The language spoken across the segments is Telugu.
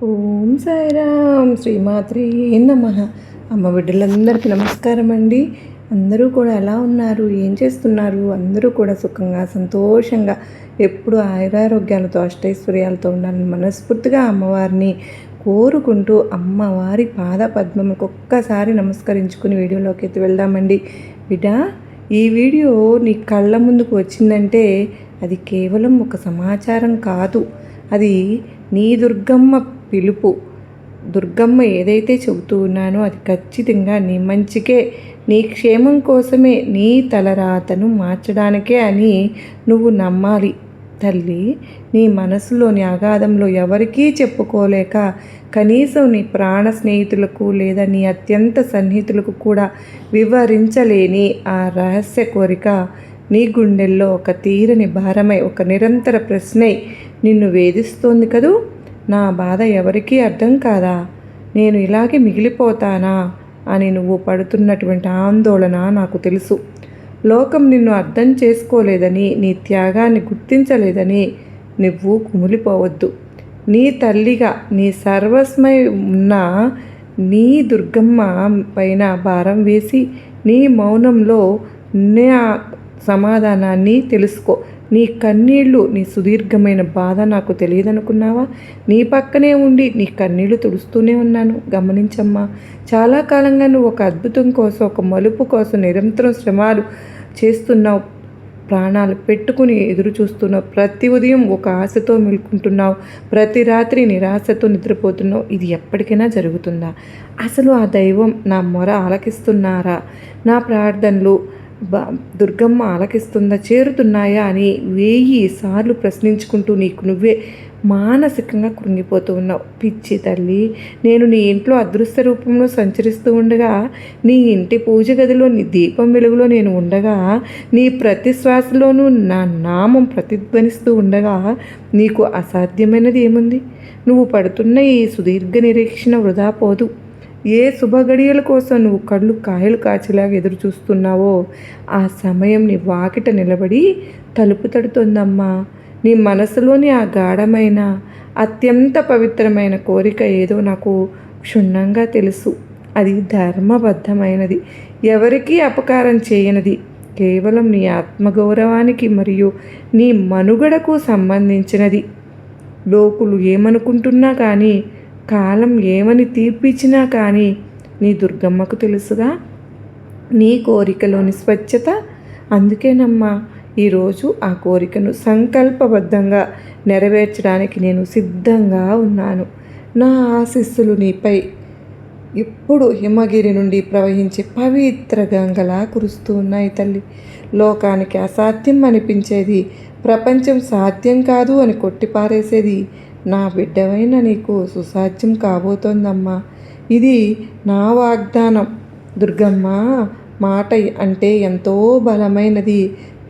ఓం సాయిరామ్ శ్రీమాత్రే నమః. అమ్మ బిడ్డలందరికీ నమస్కారం అండి. అందరూ కూడా ఎలా ఉన్నారు, ఏం చేస్తున్నారు? అందరూ కూడా సుఖంగా సంతోషంగా ఎప్పుడు ఆయురారోగ్యాలతో అష్టైశ్వర్యాలతో ఉండాలని మనస్ఫూర్తిగా అమ్మవారిని కోరుకుంటూ అమ్మవారి పాద పద్మములకు ఒక్కసారి నమస్కరించుకుని వీడియోలోకి ఎత్తి వెళ్దామండి. బిడ్డ, ఈ వీడియో నీ కళ్ళ ముందుకు వచ్చిందంటే అది కేవలం ఒక సమాచారం కాదు, అది నీ దుర్గమ్మ పిలుపు. దుర్గమ్మ ఏదైతే చెబుతూ ఉన్నానో అది ఖచ్చితంగా నీ మంచికే, నీ క్షేమం కోసమే, నీ తలరాతను మార్చడానికే అని నువ్వు నమ్మాలి. తల్లి, నీ మనసులోని అగాధంలో ఎవరికీ చెప్పుకోలేక కనీసం నీ ప్రాణ స్నేహితులకు లేదా నీ అత్యంత సన్నిహితులకు కూడా వివరించలేని ఆ రహస్య కోరిక నీ గుండెల్లో ఒక తీరని భారమై, ఒక నిరంతర ప్రశ్నై నిన్ను వేధిస్తోంది కదూ. నా బాధ ఎవరికీ అర్థం కాదా, నేను ఇలాగే మిగిలిపోతానా అని నువ్వు పడుతున్నటువంటి ఆందోళన నాకు తెలుసు. లోకం నిన్ను అర్థం చేసుకోలేదని, నీ త్యాగాన్ని గుర్తించలేదని నువ్వు కుమిలిపోవద్దు. నీ తల్లిగా, నీ సర్వస్వమై ఉన్న నీ దుర్గమ్మ పైన భారం వేసి నీ మౌనంలో నా సమాధానాన్ని తెలుసుకో. నీ కన్నీళ్ళు, నీ సుదీర్ఘమైన బాధ నాకు తెలియదనుకున్నావా? నీ పక్కనే ఉండి నీ కన్నీళ్లు తుడుస్తూనే ఉన్నాను, గమనించమ్మా. చాలా కాలంగా నువ్వు ఒక అద్భుతం కోసం, ఒక మలుపు కోసం నిరంతరం శ్రమలు చేస్తున్నావు, ప్రాణాలు పెట్టుకుని ఎదురు చూస్తున్నావు. ప్రతి ఉదయం ఒక ఆశతో మేల్కుంటున్నావు, ప్రతి రాత్రి నిరాశతో నిద్రపోతున్నావు. ఇది ఎప్పటికైనా జరుగుతుందా? అసలు ఆ దైవం నా మొర ఆలకిస్తున్నారా? నా ప్రార్థనలు దుర్గమ్మ ఆలకిస్తుందా, చేరుతున్నాయా అని 1000 సార్లు ప్రశ్నించుకుంటూ నీకు నువ్వే మానసికంగా కృంగిపోతూ ఉన్నావు. పిచ్చి తల్లి, నేను నీ ఇంట్లో అదృశ్య రూపంలో సంచరిస్తూ ఉండగా, నీ ఇంటి పూజ గదిలో నీ దీపం వెలుగులో నేను ఉండగా, నీ ప్రతి శ్వాసలోనూ నా నామం ప్రతిధ్వనిస్తూ ఉండగా నీకు అసాధ్యమైనది ఏముంది? నువ్వు పడుతున్న ఈ సుదీర్ఘ నిరీక్షణ వృధా పోదు. ఏ శుభగడియల కోసం నువ్వు కళ్ళు కాయలు కాచేలాగా ఎదురు చూస్తున్నావో ఆ సమయం నీ వాకిట నిలబడి తలుపు తడుతోందమ్మా. నీ మనసులోని ఆ గాఢమైన, అత్యంత పవిత్రమైన కోరిక ఏదో నాకు క్షుణ్ణంగా తెలుసు. అది ధర్మబద్ధమైనది, ఎవరికీ అపకారం చేయనిది, కేవలం నీ ఆత్మగౌరవానికి మరియు నీ మనుగడకు సంబంధించినది. లోకులు ఏమనుకుంటున్నా కానీ, కాలం ఏమని తీర్పిచ్చినా కానీ నీ దుర్గమ్మకు తెలుసుగా నీ కోరికలోని స్వచ్ఛత. అందుకేనమ్మా ఈరోజు ఆ కోరికను సంకల్పబద్ధంగా నెరవేర్చడానికి నేను సిద్ధంగా ఉన్నాను. నా ఆశీస్సులు నీపై ఇప్పుడు హిమగిరి నుండి ప్రవహించే పవిత్ర గంగలా కురుస్తూ ఉన్నాయి తల్లి. లోకానికి అసాధ్యం అనిపించేది, ప్రపంచం సాధ్యం కాదు అని కొట్టిపారేసేది నా బిడ్డవైన నీకు సుసాధ్యం కాబోతోందమ్మా. ఇది నా వాగ్దానం. దుర్గమ్మ మాట అంటే ఎంతో బలమైనది,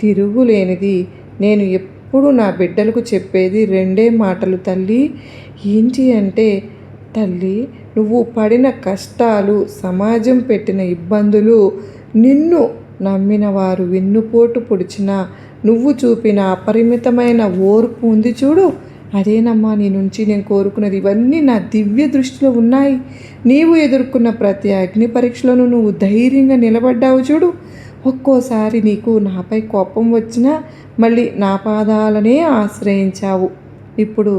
తిరుగులేనిది. నేను ఎప్పుడు నా బిడ్డలకు చెప్పేది 2 మాటలు తల్లి. ఏంటి అంటే, తల్లి, నువ్వు పడిన కష్టాలు, సమాజం పెట్టిన ఇబ్బందులు, నిన్ను నమ్మిన వారు వెన్నుపోటు పొడిచిన నువ్వు చూపిన అపరిమితమైన ఓర్పు ఉంది చూడు, అదేనమ్మా నీ నుంచి నేను కోరుకున్నది. ఇవన్నీ నా దివ్య దృష్టిలో ఉన్నాయి. నీవు ఎదుర్కొన్న ప్రతి అగ్ని పరీక్షలోనూ నువ్వు ధైర్యంగా నిలబడ్డావు చూడు. ఒక్కోసారి నీకు నాపై కోపం వచ్చినా మళ్ళీ నా పాదాలనే ఆశ్రయించావు. ఇప్పుడు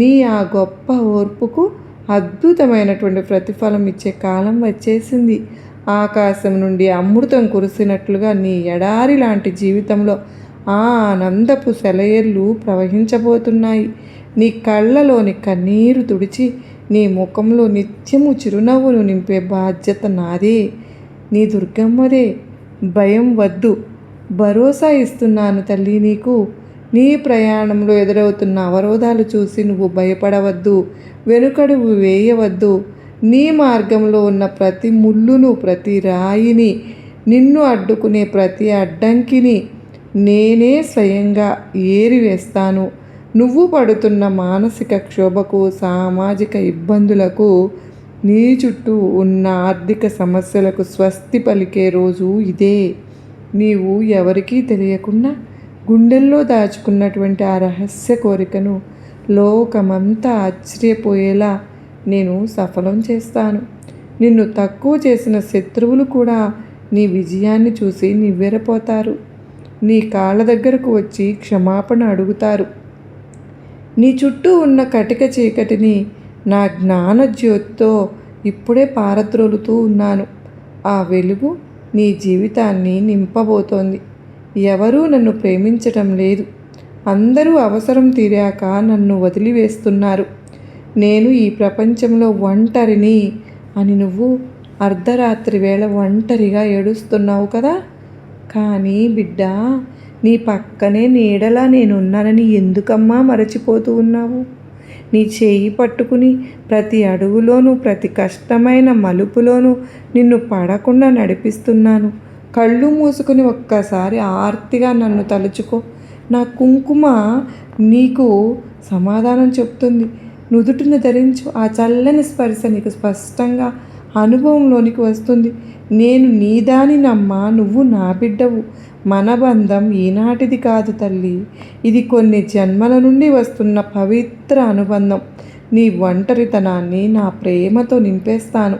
నీ ఆ గొప్ప ఓర్పుకు అద్భుతమైనటువంటి ప్రతిఫలం ఇచ్చే కాలం వచ్చేసింది. ఆకాశం నుండి అమృతం కురిసినట్లుగా నీ ఎడారి లాంటి జీవితంలో ఆ ఆనందపు సెలయేర్లు ప్రవహించబోతున్నాయి. నీ కళ్ళలోని కన్నీరు తుడిచి నీ ముఖంలో నిత్యము చిరునవ్వును నింపే బాధ్యత నాదే, నీ దుర్గమ్మదే. భయం వద్దు, భరోసా ఇస్తున్నాను తల్లి నీకు. నీ ప్రయాణంలో ఎదురవుతున్న అవరోధాలు చూసి నువ్వు భయపడవద్దు, వెనుకడుగు వేయవద్దు. నీ మార్గంలో ఉన్న ప్రతి ముళ్ళును, ప్రతి రాయిని, నిన్ను అడ్డుకునే ప్రతి అడ్డంకిని నేనే స్వయంగా ఏరివేస్తాను. నువ్వు పడుతున్న మానసిక క్షోభకు, సామాజిక ఇబ్బందులకు, నీ చుట్టూ ఉన్న ఆర్థిక సమస్యలకు స్వస్తి పలికే రోజు ఇదే. నీవు ఎవరికీ తెలియకుండా గుండెల్లో దాచుకున్నటువంటి ఆ రహస్య కోరికను లోకమంతా ఆశ్చర్యపోయేలా నేను సఫలం చేస్తాను. నిన్ను తక్కువ చేసిన శత్రువులు కూడా నీ విజయాన్ని చూసి నివ్వెరపోతారు. నీ కాళ్ళ దగ్గరకు వచ్చి క్షమాపణ అడుగుతారు. నీ చుట్టూ ఉన్న కటిక చీకటిని నా జ్ఞాన జ్యోతితో ఇప్పుడే పారద్రోలుతూ ఉన్నాను. ఆ వెలుగు నీ జీవితాన్ని నింపబోతోంది. ఎవరూ నన్ను ప్రేమించటం లేదు. అందరూ అవసరం తీరాక నన్ను వదిలివేస్తున్నారు. నేను ఈ ప్రపంచంలో ఒంటరిని అని నువ్వు అర్ధరాత్రి వేళ ఒంటరిగా ఏడుస్తున్నావు కదా. కానీ బిడ్డ, నీ పక్కనే నీడలా నేనున్నానని ఎందుకమ్మా మరచిపోతూ ఉన్నావు? నీ చేయి పట్టుకుని ప్రతి అడుగులోనూ, ప్రతి కష్టమైన మలుపులోనూ నిన్ను పడకుండా నడిపిస్తున్నాను. కళ్ళు మూసుకుని ఒక్కసారి ఆర్తిగా నన్ను తలుచుకో. నా కుంకుమ నీకు సమాధానం చెప్తుంది. నుదుటిని ధరించు. ఆ చల్లని స్పర్శ నీకు స్పష్టంగా అనుభవంలోనికి వస్తుంది. నేను నీదానినమ్మా, నువ్వు నా బిడ్డవు. మన బంధం ఈనాటిది కాదు తల్లి, ఇది కొన్ని జన్మల నుండి వస్తున్న పవిత్ర అనుబంధం. నీ ఒంటరితనాన్ని నా ప్రేమతో నింపేస్తాను.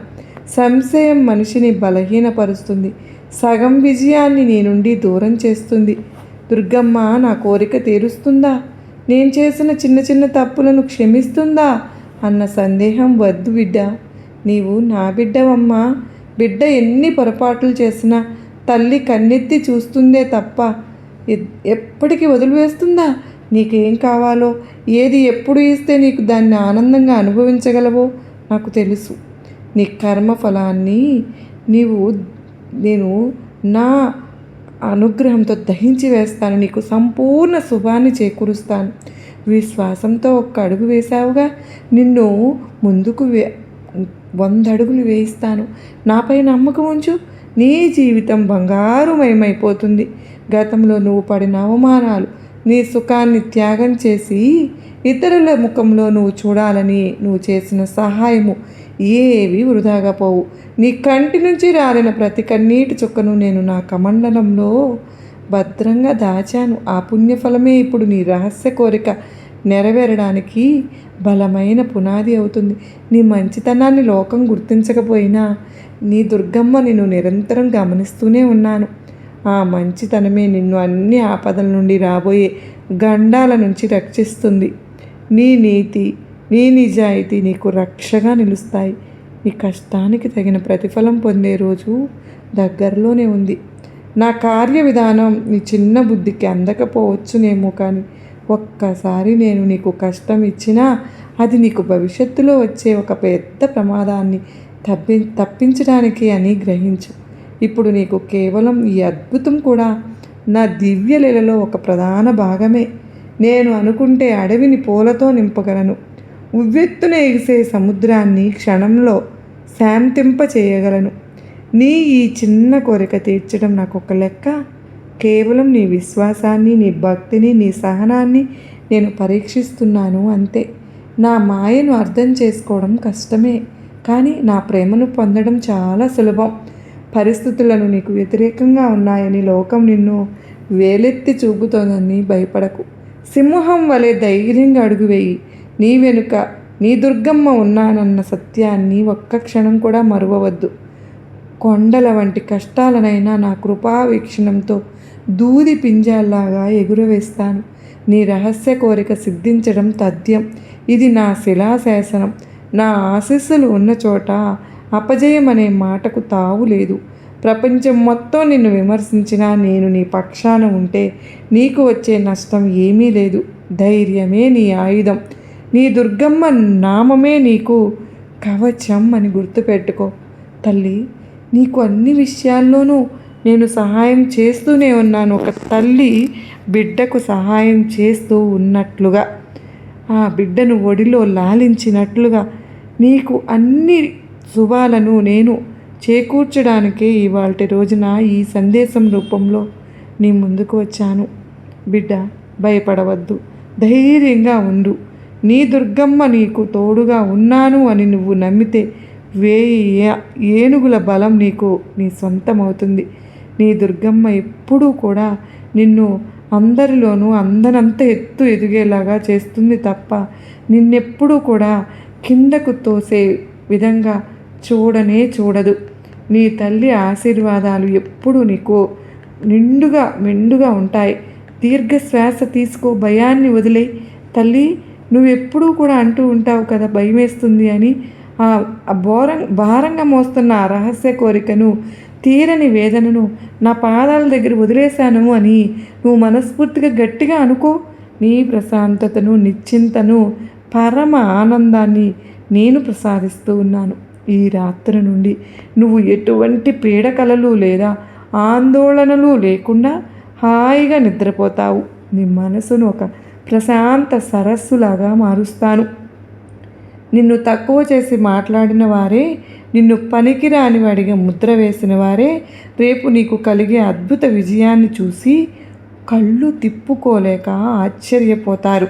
సంశయం మనిషిని బలహీనపరుస్తుంది, సగం విజయాన్ని నీ నుండి దూరం చేస్తుంది. దుర్గమ్మ నా కోరిక తీరుస్తుందా? నేను చేసిన చిన్న చిన్న తప్పులను క్షమిస్తుందా అన్న సందేహం వద్దు బిడ్డ. నీవు నా బిడ్డవమ్మా. బిడ్డ ఎన్ని పొరపాట్లు చేసినా తల్లి కన్నెత్తి చూస్తుందే తప్ప ఎప్పటికీ వదిలివేస్తుందా? నీకేం కావాలో, ఏది ఎప్పుడు ఇస్తే నీకు దాన్ని ఆనందంగా అనుభవించగలవో నాకు తెలుసు. నీ కర్మఫలాన్ని నేను నా అనుగ్రహంతో దహించి వేస్తాను. నీకు సంపూర్ణ శుభాన్ని చేకూరుస్తాను. విశ్వాసంతో ఒక్క అడుగు వేశావుగా, నిన్ను ముందుకు 100 అడుగులు వేయిస్తాను. నాపై నమ్మకం ఉంచు. నీ జీవితం బంగారుమయమైపోతుంది. గతంలో నువ్వు పడిన అవమానాలు, నీ సుఖాన్ని త్యాగం చేసి ఇతరుల ముఖంలో నువ్వు చూడాలని నువ్వు చేసిన సహాయము ఏవి వృధాగా పోవు. నీ కంటి నుంచి రాలిన ప్రతి కన్నీటి చుక్కను నేను నా కమండలంలో భద్రంగా దాచాను. ఆ పుణ్యఫలమే ఇప్పుడు నీ రహస్య కోరిక నెరవేరడానికి బలమైన పునాది అవుతుంది. నీ మంచితనాన్ని లోకం గుర్తించకపోయినా నీ దుర్గమ్మ నిన్ను నిరంతరం గమనిస్తూనే ఉన్నాను. ఆ మంచితనమే నిన్ను అన్ని ఆపదల నుండి, రాబోయే గండాల నుంచి రక్షిస్తుంది. నీ నీతి, నీ నిజాయితీ నీకు రక్షగా నిలుస్తాయి. నీ కష్టానికి తగిన ప్రతిఫలం పొందే రోజు దగ్గరలోనే ఉంది. నా కార్య విధానం నీ చిన్న బుద్ధికి అందకపోవచ్చునేమో, కానీ ఒక్కసారి నేను నీకు కష్టం ఇచ్చినా అది నీకు భవిష్యత్తులో వచ్చే ఒక పెద్ద ప్రమాదాన్ని తప్పించడానికి అని గ్రహించు. ఇప్పుడు నీకు కేవలం ఈ అద్భుతం కూడా నా దివ్యలీలలో ఒక ప్రధాన భాగమే. నేను అనుకుంటే అడవిని పూలతో నింపగలను. ఉవ్వెత్తున ఎగిసే సముద్రాన్ని క్షణంలో శాంతింప చేయగలను. నీ ఈ చిన్న కోరిక తీర్చడం నాకు ఒక లెక్క. కేవలం నీ విశ్వాసాన్ని, నీ భక్తిని, నీ సహనాన్ని నేను పరీక్షిస్తున్నాను అంతే. నా మాయను అర్థం చేసుకోవడం కష్టమే, కానీ నా ప్రేమను పొందడం చాలా సులభం. పరిస్థితులను నీకు వ్యతిరేకంగా ఉన్నాయని లోకం నిన్ను వేలెత్తి చూపుతోందని భయపడకు. సింహం వలె ధైర్యంగా అడుగు వేయి. నీ వెనుక నీ దుర్గమ్మ ఉన్నానన్న సత్యాన్ని ఒక్క క్షణం కూడా మరువవద్దు. కొండల వంటి కష్టాలనైనా నా కృపా వీక్షణంతో దూది పింజాల్లాగా ఎగురవేస్తాను. నీ రహస్య కోరిక సిద్ధించడం తథ్యం. ఇది నా శిలాశాసనం. నా ఆశీస్సులు ఉన్న చోట అపజయం అనే మాటకు తావు లేదు. ప్రపంచం మొత్తం నిన్ను విమర్శించినా నేను నీ పక్షాన ఉంటే నీకు వచ్చే నష్టం ఏమీ లేదు. ధైర్యమే నీ ఆయుధం. నీ దుర్గమ్మ నామమే నీకు కవచం అని గుర్తుపెట్టుకో తల్లి. నీకు అన్ని విషయాల్లోనూ నేను సహాయం చేస్తూనే ఉన్నాను. ఒక తల్లి బిడ్డకు సహాయం చేస్తూ ఉన్నట్లుగా, ఆ బిడ్డను ఒడిలో లాలించినట్లుగా నీకు అన్ని శుభాలను నేను చేకూర్చడానికే ఇవాల్టి రోజున ఈ సందేశం రూపంలో నీ ముందుకు వచ్చాను. బిడ్డ, భయపడవద్దు, ధైర్యంగా ఉండు. నీ దుర్గమ్మ నీకు తోడుగా ఉన్నాను అని నువ్వు నమ్మితే 1000 ఏనుగుల బలం నీ సొంతమవుతుంది. నీ దుర్గమ్మ ఎప్పుడూ కూడా నిన్ను అందరిలోనూ అందనంత ఎత్తు ఎదిగేలాగా చేస్తుంది తప్ప నిన్నెప్పుడూ కూడా కిందకు తోసే విధంగా చూడదు. నీ తల్లి ఆశీర్వాదాలు ఎప్పుడూ నీకు మెండుగా ఉంటాయి. దీర్ఘశ్వాస తీసుకో, భయాన్ని వదిలేయి. తల్లి, నువ్వెప్పుడూ కూడా అంటూ ఉంటావు కదా భయమేస్తుంది అని. భారంగా మోస్తున్న ఆ రహస్య కోరికను, తీరని వేదనను నా పాదాల దగ్గర వదిలేశాను అని నువ్వు మనస్ఫూర్తిగా గట్టిగా అనుకో. నీ ప్రశాంతతను, నిశ్చింతను, పరమ ఆనందాన్ని నేను ప్రసాదిస్తూ ఉన్నాను. ఈ రాత్రి నుండి నువ్వు ఎటువంటి పీడకలలు లేదా ఆందోళనలు లేకుండా హాయిగా నిద్రపోతావు. నీ మనసును ఒక ప్రశాంత సరస్సులాగా మారుస్తాను. నిన్ను తక్కువ చేసి మాట్లాడిన వారే, నిన్ను పనికిరాని వాడిగా ముద్ర వేసిన వారే రేపు నీకు కలిగే అద్భుత విజయాన్ని చూసి కళ్ళు తిప్పుకోలేక ఆశ్చర్యపోతారు.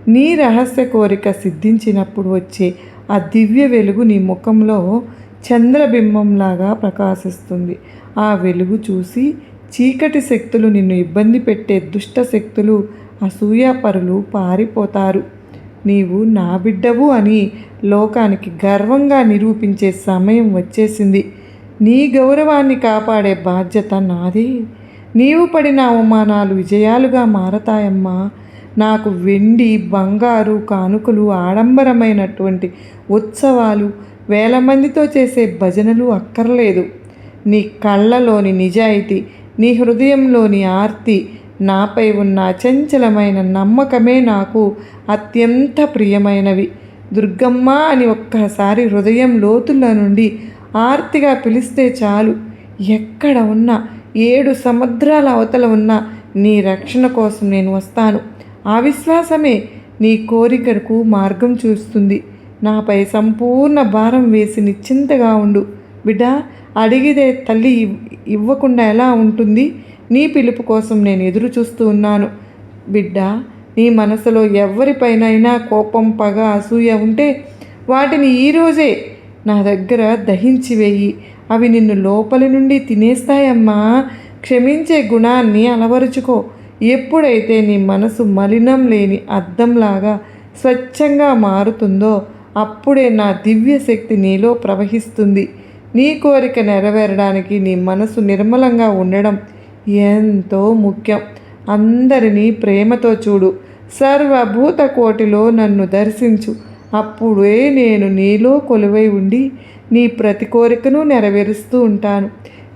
నీ రహస్య కోరిక సిద్ధించినప్పుడు వచ్చే ఆ దివ్య వెలుగు నీ ముఖంలో చంద్రబింబంలాగా ప్రకాశిస్తుంది. ఆ వెలుగు చూసి చీకటి శక్తులు, నిన్ను ఇబ్బంది పెట్టే దుష్ట శక్తులు, అసూయాపరులు పారిపోతారు. నీవు నా బిడ్డవు అని లోకానికి గర్వంగా నిరూపించే సమయం వచ్చేసింది. నీ గౌరవాన్ని కాపాడే బాధ్యత నాదే. నీవు పడిన అవమానాలు విజయాలుగా మారతాయమ్మా. నాకు వెండి, బంగారు కానుకలు, ఆడంబరమైనటువంటి ఉత్సవాలు, వేల మందితో చేసే భజనలు అక్కర్లేదు. నీ కళ్ళలోని నిజాయితీ, నీ హృదయంలోని ఆర్తి, నాపై ఉన్న అచంచలమైన నమ్మకమే నాకు అత్యంత ప్రియమైనవి. దుర్గమ్మ అని ఒక్కసారి హృదయం లోతుల నుండి ఆర్తిగా పిలిస్తే చాలు. ఎక్కడ ఉన్నా, 7 సముద్రాల అవతల ఉన్న నీ రక్షణ కోసం నేను వస్తాను. ఆ విశ్వాసమే నీ కోరికకు మార్గం చూస్తుంది. నాపై సంపూర్ణ భారం వేసి నిశ్చింతగా ఉండు బిడ్డ. అడిగితే తల్లి ఇవ్వకుండా ఎలా ఉంటుంది? నీ పిలుపు కోసం నేను ఎదురు చూస్తూ ఉన్నాను బిడ్డ. నీ మనసులో ఎవరిపైనైనా కోపం, పగ, అసూయ ఉంటే వాటిని ఈరోజే నా దగ్గర దహించి వేయి. అవి నిన్ను లోపలి నుండి తినేస్తాయమ్మా. క్షమించే గుణాన్ని అలవరుచుకో. ఎప్పుడైతే నీ మనసు మలినం లేని అద్దంలాగా స్వచ్ఛంగా మారుతుందో అప్పుడే నా దివ్య శక్తి నీలో ప్రవహిస్తుంది. నీ కోరిక నెరవేరడానికి నీ మనసు నిర్మలంగా ఉండడం ఎంతో ముఖ్యం. అందరినీ ప్రేమతో చూడు. సర్వభూత కోటిలో నన్ను దర్శించు. అప్పుడే నేను నీలో కొలువై ఉండి నీ ప్రతి కోరికను నెరవేరుస్తూ ఉంటాను.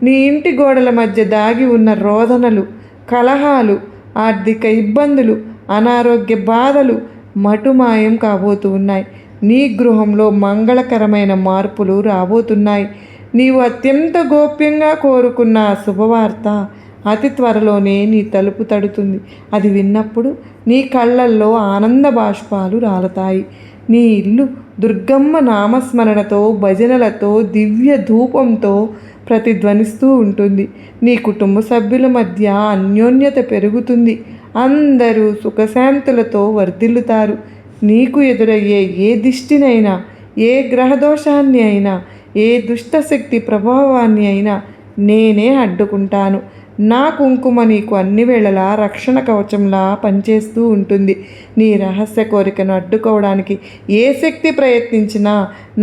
నీ ఇంటి గోడల మధ్య దాగి ఉన్న రోదనలు, కలహాలు, ఆర్థిక ఇబ్బందులు, అనారోగ్య బాధలు మటుమాయం కాబోతూ ఉన్నాయి. నీ గృహంలో మంగళకరమైన మార్పులు రాబోతున్నాయి. నీవు అత్యంత గోప్యంగా కోరుకున్న శుభవార్త అతి త్వరలోనే నీ తలుపు తడుతుంది. అది విన్నప్పుడు నీ కళ్ళల్లో ఆనంద బాష్పాలు రాలతాయి. నీ ఇల్లు దుర్గమ్మ నామస్మరణతో, భజనలతో, దివ్య ధూపంతో ప్రతిధ్వనిస్తూ ఉంటుంది. నీ కుటుంబ సభ్యుల మధ్య అన్యోన్యత పెరుగుతుంది. అందరూ సుఖశాంతులతో వర్ధిల్లుతారు. నీకు ఎదురయ్యే ఏ దిష్టినైనా, ఏ గ్రహదోషాన్ని అయినా, ఏ దుష్టశక్తి ప్రభావాన్ని అయినా నేనే అడ్డుకుంటాను. నా కుంకుమ నీకు అన్ని వేళలా రక్షణ కవచంలా పనిచేస్తూ ఉంటుంది. నీ రహస్య కోరికను అడ్డుకోవడానికి ఏ శక్తి ప్రయత్నించినా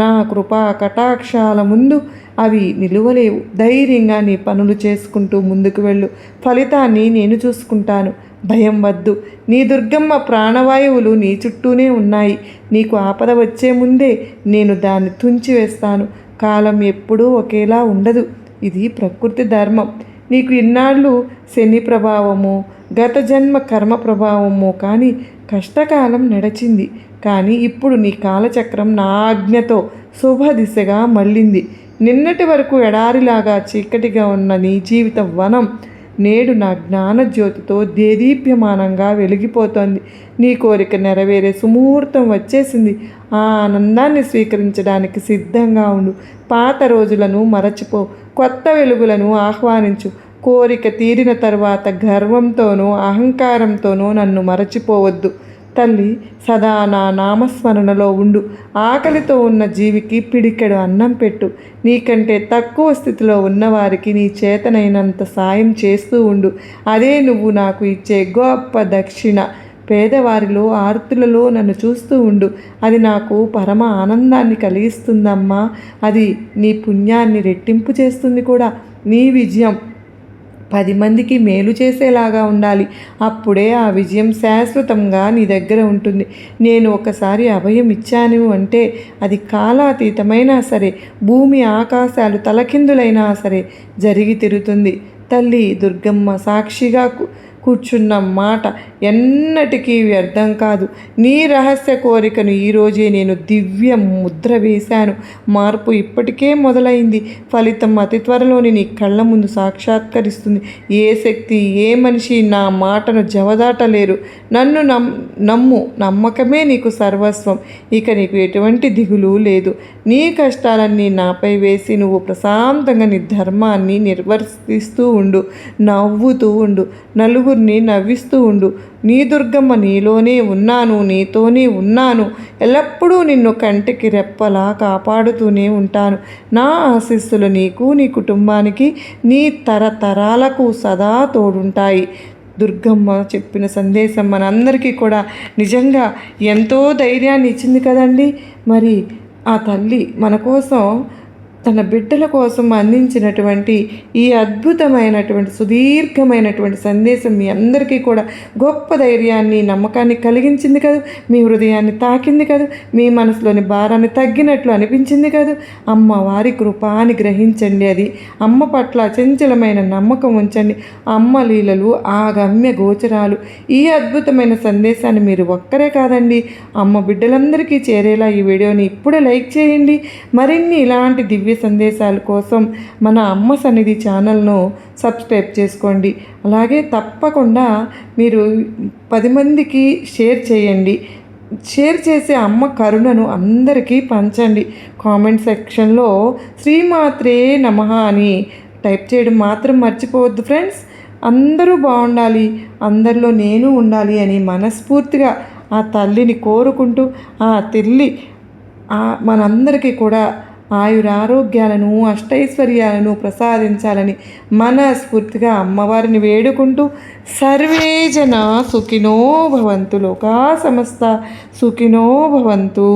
నా కృపా కటాక్షాల ముందు అవి నిలువలేవు. ధైర్యంగా నీ పనులు చేసుకుంటూ ముందుకు వెళ్ళు. ఫలితాన్ని నేను చూసుకుంటాను. భయం వద్దు. నీ దుర్గమ్మ ప్రాణవాయువులు నీ చుట్టూనే ఉన్నాయి. నీకు ఆపద వచ్చే ముందే నేను దాన్ని తుంచివేస్తాను. కాలం ఎప్పుడూ ఒకేలా ఉండదు. ఇది ప్రకృతి ధర్మం. నీకు ఇన్నాళ్ళు శని ప్రభావము, గత జన్మ కర్మ ప్రభావము కానీ కష్టకాలం నడిచింది. కానీ ఇప్పుడు నీ కాలచక్రం నా ఆజ్ఞతో శుభ దిశగా మళ్ళింది. నిన్నటి వరకు ఎడారిలాగా చీకటిగా ఉన్న నీ జీవిత వనం నేడు నా జ్ఞానజ్యోతితో దేదీప్యమానంగా వెలిగిపోతోంది. నీ కోరిక నెరవేరే సుముహూర్తం వచ్చేసింది. ఆ ఆనందాన్ని స్వీకరించడానికి సిద్ధంగా ఉండు. పాత రోజులను మరచిపో. కొత్త వెలుగులను ఆహ్వానించు. కోరిక తీరిన తర్వాత గర్వంతోనో అహంకారంతోనో నన్ను మరచిపోవద్దు. తల్లి, సదా నా నామస్మరణలో ఉండు. ఆకలితో ఉన్న జీవికి పిడికెడు అన్నం పెట్టు. నీకంటే తక్కువ స్థితిలో ఉన్నవారికి నీ చేతనైనంత సాయం చేస్తూ ఉండు. అదే నువ్వు నాకు ఇచ్చే గొప్ప దక్షిణ. పేదవారిలో, ఆర్తులలో నన్ను చూస్తూ ఉండు. అది నాకు పరమ ఆనందాన్ని కలిగిస్తుందమ్మా. అది నీ పుణ్యాన్ని రెట్టింపు చేస్తుంది కూడా. నీ విజయం 10 మందికి మేలు చేసేలాగా ఉండాలి. అప్పుడే ఆ విజయం శాశ్వతంగా నీ దగ్గర ఉంటుంది. నేను ఒకసారి అభయం ఇచ్చాను అంటే అది కాలాతీతమైనా సరే, భూమి ఆకాశాలు తలకిందులైనా సరే జరిగి తీరుతుంది. తల్లి దుర్గమ్మ సాక్షిగా కూర్చున్న మాట ఎన్నటికీ వ్యర్థం కాదు. నీ రహస్య కోరికను ఈరోజే నేను దివ్య ముద్ర వేశాను. మార్పు ఇప్పటికే మొదలైంది. ఫలితం అతి త్వరలోని నీ కళ్ళ ముందు సాక్షాత్కరిస్తుంది. ఏ శక్తి, ఏ మనిషి నా మాటను జవదాటలేరు. నన్ను నమ్ము. నమ్మకమే నీకు సర్వస్వం. ఇక నీకు ఎటువంటి దిగులు లేదు. నీ కష్టాలన్నీ నాపై వేసి నువ్వు ప్రశాంతంగా నీ ధర్మాన్ని నిర్వర్తిస్తూ ఉండు. నవ్వుతూ ఉండు. నలుగురిని నవ్విస్తూ ఉండు. నీ దుర్గమ్మ నీలోనే ఉన్నాను, నీతోనే ఉన్నాను. ఎల్లప్పుడూ నిన్ను కంటికి రెప్పలా కాపాడుతూనే ఉంటాను. నా ఆశీస్సులు నీకు, నీ కుటుంబానికి, నీ తరతరాలకు సదా తోడుంటాయి. దుర్గమ్మ చెప్పిన సందేశం మనందరికీ కూడా నిజంగా ఎంతో ధైర్యాన్ని ఇచ్చింది కదండి. మరి ఆ తల్లి మన కోసం, తన బిడ్డల కోసం అందించినటువంటి ఈ అద్భుతమైనటువంటి సుదీర్ఘమైనటువంటి సందేశం మీ అందరికీ కూడా గొప్ప ధైర్యాన్ని, నమ్మకాన్ని కలిగించింది కదా. మీ హృదయాన్ని తాకింది కదా. మీ మనసులోని భారాన్ని తగ్గినట్లు అనిపించింది కదా. అమ్మవారి కృప అని గ్రహించండి. అది అమ్మ పట్ల అచంచలమైన నమ్మకం ఉంచండి. అమ్మ లీలలు ఆగమ్య గోచరాలు. ఈ అద్భుతమైన సందేశాన్ని మీరు ఒక్కరే కాదండి, అమ్మ బిడ్డలందరికీ చేరేలా ఈ వీడియోని ఇప్పుడే లైక్ చేయండి. మరిన్ని ఇలాంటి దివ్య సందేశాల కోసం మన అమ్మ సన్నిధి ఛానల్ను సబ్స్క్రైబ్ చేసుకోండి. అలాగే తప్పకుండా మీరు 10 మందికి షేర్ చేయండి. షేర్ చేసే అమ్మ కరుణను అందరికీ పంచండి. కామెంట్ సెక్షన్లో శ్రీమాత్రే నమః అని టైప్ చేయడం మాత్రం మర్చిపోవద్దు ఫ్రెండ్స్. అందరూ బాగుండాలి, అందరిలో నేను ఉండాలి అని మనస్ఫూర్తిగా ఆ తల్లిని కోరుకుంటూ, ఆ తల్లి మనందరికీ కూడా ఆయురారోగ్యాలను, అష్టైశ్వర్యాలను ప్రసాదించాలని మనస్ఫూర్తిగా అమ్మవారిని వేడుకుంటూ, సర్వే జన సుఖినో భవంతు, లోకా సమస్త సుఖినో భవంతు.